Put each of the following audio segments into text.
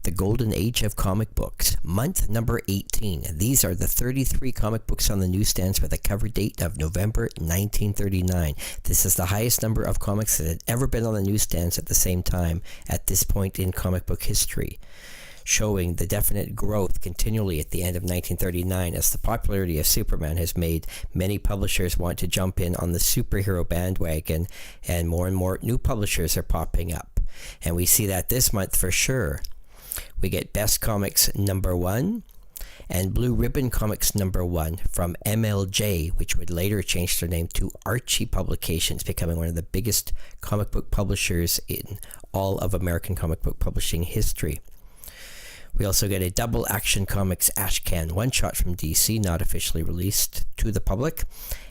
The Golden Age of Comic Books, month number 18. These are the 33 comic books on the newsstands with a cover date of November 1939. This is the highest number of comics that had ever been on the newsstands at the same time at this point in comic book history, showing the definite growth continually at the end of 1939 as the popularity of Superman has made many publishers want to jump in on the superhero bandwagon, and more new publishers are popping up. And we see that this month for sure. We get Best Comics number 1 and Blue Ribbon Comics number 1 from MLJ, which would later change their name to Archie Publications, becoming one of the biggest comic book publishers in all of American comic book publishing history. We also get a double Action Comics Ashcan one-shot from DC, not officially released to the public,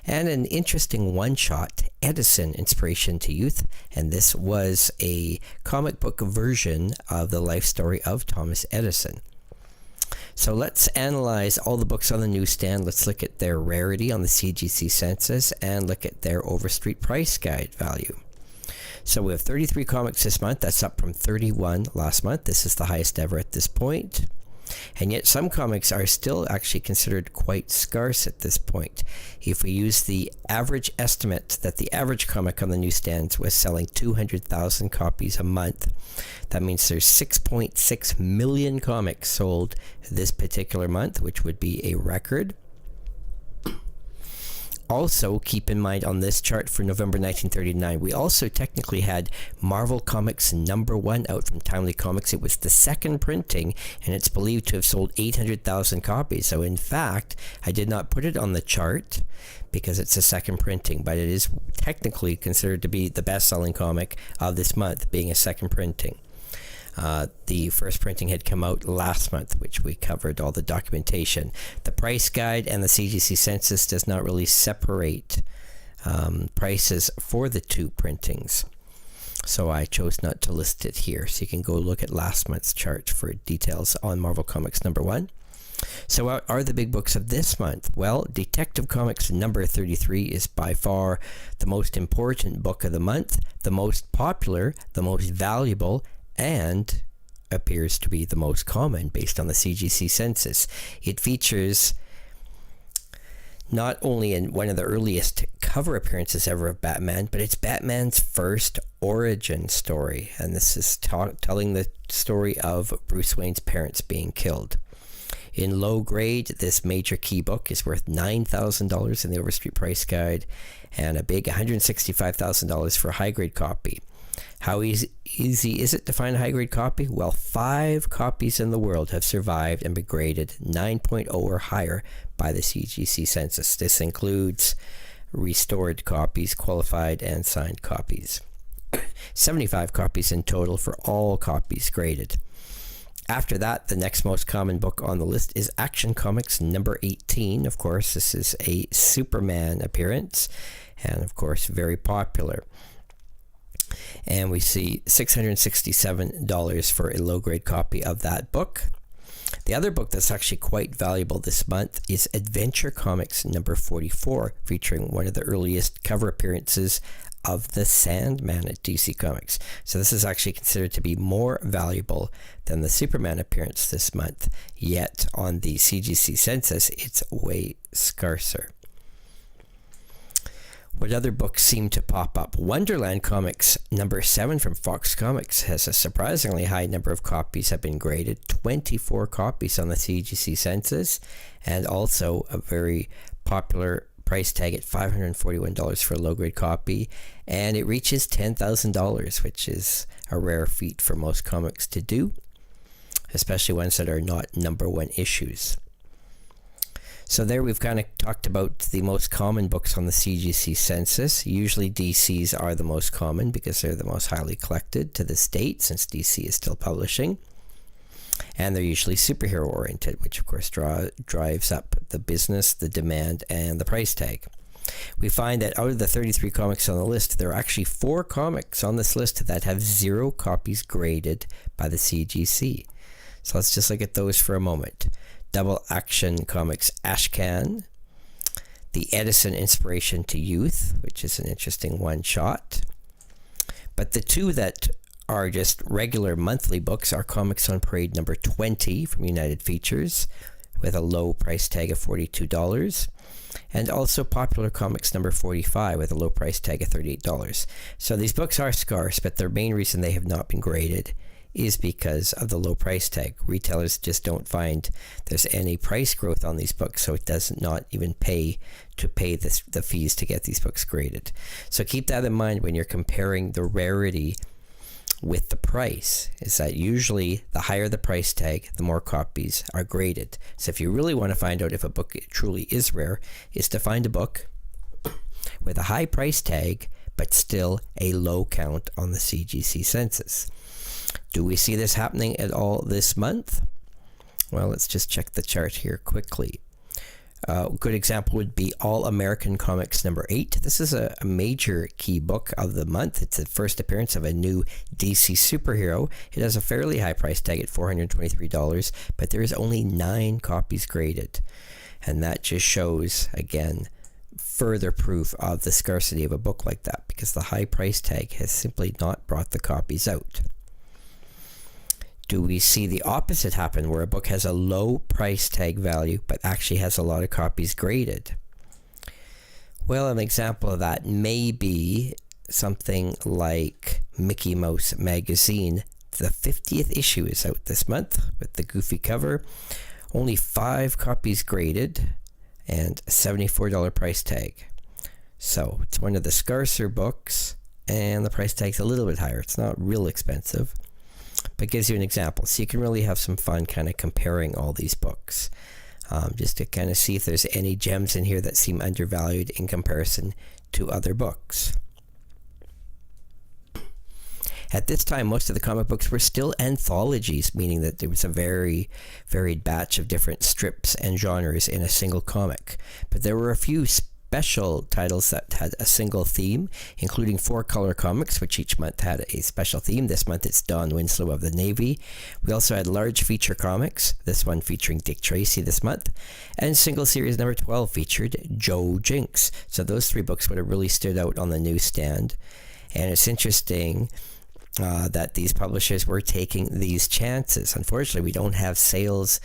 and an interesting one-shot Edison Inspiration to Youth, and this was a comic book version of the life story of Thomas Edison. So let's analyze all the books on the newsstand. Let's look at their rarity on the CGC census and look at their overstreet price guide value. So we have 33 comics this month. That's up from 31 last month. This is the highest ever at this point. And yet some comics are still actually considered quite scarce at this point. If we use the average estimate that the average comic on the newsstands was selling 200,000 copies a month, that means there's 6.6 million comics sold this particular month, which would be a record. Also, keep in mind on this chart for November 1939, we also technically had Marvel Comics number 1 out from Timely Comics. It was the second printing, and it's believed to have sold 800,000 copies. So in fact, I did not put it on the chart because it's a second printing, but it is technically considered to be the best-selling comic of this month, being a second printing. The first printing had come out last month, which we covered all the documentation. The price guide and the CGC census does not really separate prices for the two printings, so I chose not to list it here. So you can go look at last month's chart for details on Marvel Comics number 1. So what are the big books of this month? Well, Detective Comics number 33 is by far the most important book of the month, the most popular, the most valuable, and appears to be the most common based on the CGC census. It features not only in one of the earliest cover appearances ever of Batman, but it's Batman's first origin story, and this is telling the story of Bruce Wayne's parents being killed. In low grade, this major key book is worth $9,000 in the Overstreet Price Guide, and a big $165,000 for a high grade copy. How easy is it to find a high-grade copy? Well, 5 copies in the world have survived and been graded 9.0 or higher by the CGC census. This includes restored copies, qualified, and signed copies. 75 copies in total for all copies graded. After that, the next most common book on the list is Action Comics number 18. Of course, this is a Superman appearance, and of course, very popular. And we see $667 for a low-grade copy of that book. The other book that's actually quite valuable this month is Adventure Comics number 44, featuring one of the earliest cover appearances of the Sandman at DC Comics. So this is actually considered to be more valuable than the Superman appearance this month, yet on the CGC census, it's way scarcer. What other books seem to pop up? Wonderland Comics number 7 from Fox Comics has a surprisingly high number of copies have been graded, 24 copies on the CGC census, and also a very popular price tag at $541 for a low-grade copy, and it reaches $10,000, which is a rare feat for most comics to do, especially ones that are not number 1 issues. So there we've kind of talked about the most common books on the CGC census. Usually DC's are the most common because they're the most highly collected to this date, since DC is still publishing. And they're usually superhero oriented, which of course drives up the business, the demand, and the price tag. We find that out of the 33 comics on the list, there are actually 4 comics on this list that have 0 copies graded by the CGC. So let's just look at those for a moment. Double Action Comics Ashcan, the Edison Inspiration to Youth, which is an interesting one-shot. But the two that are just regular monthly books are Comics on Parade number 20 from United Features with a low price tag of $42. And also Popular Comics number 45 with a low price tag of $38. So these books are scarce, but the main reason they have not been graded is because of the low price tag. Retailers just don't find there's any price growth on these books, so it does not even pay to pay the fees to get these books graded. So keep that in mind when you're comparing the rarity with the price, is that usually the higher the price tag, the more copies are graded. So if you really want to find out if a book truly is rare, is to find a book with a high price tag, but still a low count on the CGC census. Do we see this happening at all this month? Well, let's just check the chart here quickly. A good example would be All American Comics number 8. This is a major key book of the month. It's the first appearance of a new DC superhero. It has a fairly high price tag at $423, but there is only 9 copies graded. And that just shows, again, further proof of the scarcity of a book like that, because the high price tag has simply not brought the copies out. Do we see the opposite happen, where a book has a low price tag value but actually has a lot of copies graded? Well, an example of that may be something like Mickey Mouse Magazine. The 50th issue is out this month with the goofy cover. Only 5 copies graded and a $74 price tag. So it's one of the scarcer books, and the price tag's a little bit higher. It's not real expensive, but gives you an example. So you can really have some fun kind of comparing all these books, just to kind of see if there's any gems in here that seem undervalued in comparison to other books. At this time, most of the comic books were still anthologies, meaning that there was a very varied batch of different strips and genres in a single comic. But there were a few special titles that had a single theme, including 4 color comics, which each month had a special theme. This month it's Don Winslow of the Navy. We also had large feature comics, this one featuring Dick Tracy this month, and single series number 12 featured Joe Jinks. So those 3 books would have really stood out on the newsstand. And it's interesting that these publishers were taking these chances. Unfortunately, we don't have sales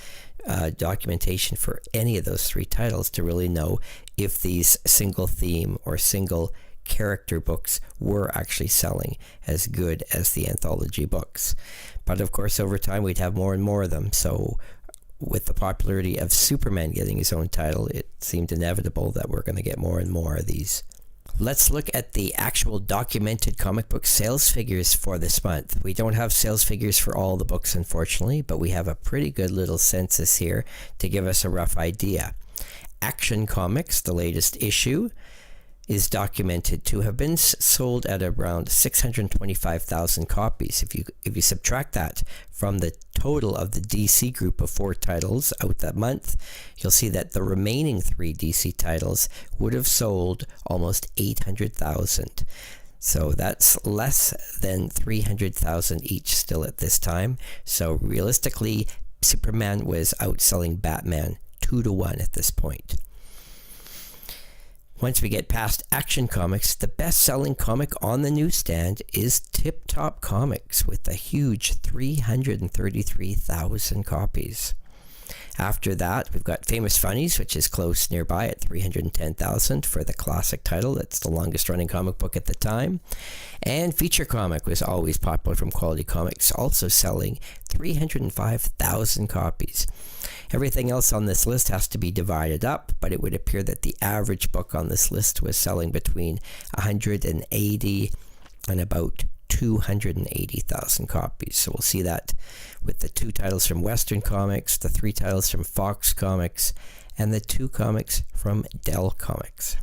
documentation for any of those 3 titles to really know if these single theme or single character books were actually selling as good as the anthology books. But of course, over time, we'd have more and more of them. So with the popularity of Superman getting his own title, it seemed inevitable that we're going to get more and more of these. Let's look at the actual documented comic book sales figures for this month. We don't have sales figures for all the books, unfortunately, but we have a pretty good little census here to give us a rough idea. Action Comics, the latest issue, is documented to have been sold at around 625,000 copies. If you subtract that from the total of the DC group of 4 titles out that month, you'll see that the remaining 3 DC titles would have sold almost 800,000. So that's less than 300,000 each still at this time. So realistically, Superman was outselling Batman 2-1 at this point. Once we get past Action Comics, the best-selling comic on the newsstand is Tip Top Comics with a huge 333,000 copies. After that, we've got Famous Funnies, which is close nearby at 310,000 for the classic title. That's the longest-running comic book at the time. And Feature Comic was always popular from Quality Comics, also selling 305,000 copies. Everything else on this list has to be divided up, but it would appear that the average book on this list was selling between 180 and about 280,000 copies. So we'll see that with the 2 titles from Western Comics, the 3 titles from Fox Comics, and the 2 comics from Dell Comics.